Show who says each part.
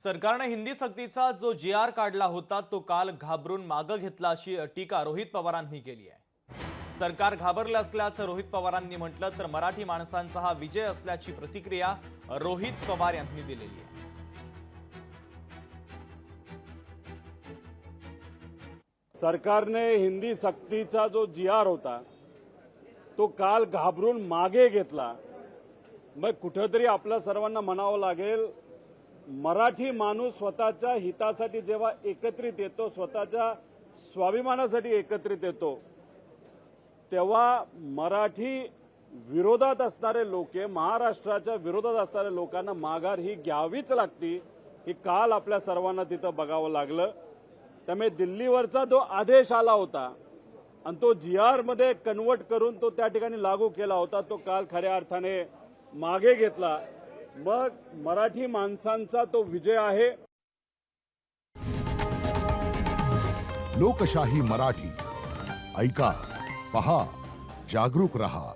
Speaker 1: सरकारने हिंदी सक्तीचा जो जी.आर. काढला होता तो काल घाबरून मागे घेतला अशी टीका रोहित पवारांनी केली आहे। सरकार घाबरलं असल्याचं रोहित पवारांनी म्हटलं तर मराठी माणसांचा हा विजय असल्याची प्रतिक्रिया रोहित पवार यांनी दिलेली आहे।
Speaker 2: सरकारने हिंदी सक्तीचा जो जी.आर. होता तो काल घाबरून मागे घेतला। मग कुठेतरी आपल्या सर्वांना म्हणावं लागेल, मराठी माणूस स्वतःच्या हितासाठी जेव्हा एकत्रित येतो, स्वतःच्या स्वाभिमानासाठी एकत्रित येतो, तेव्हा मराठी विरोधात असणारे लोक, महाराष्ट्राच्या विरोधात असणाऱ्या लोकांना माघार ही घ्यावीच लागती। ही काल आपल्या सर्वांना तिथं बघावं लागलं। त्यामुळे दिल्लीवरचा जो आदेश आला होता आणि तो जी.आर. मध्ये कन्वर्ट करून तो त्या ठिकाणी लागू केला होता, तो काल खऱ्या अर्थाने मागे घेतला। मग मराठी माणसांचा तो विजय आहे।
Speaker 3: लोकशाही मराठी ऐका, पहा, जागरूक रहा।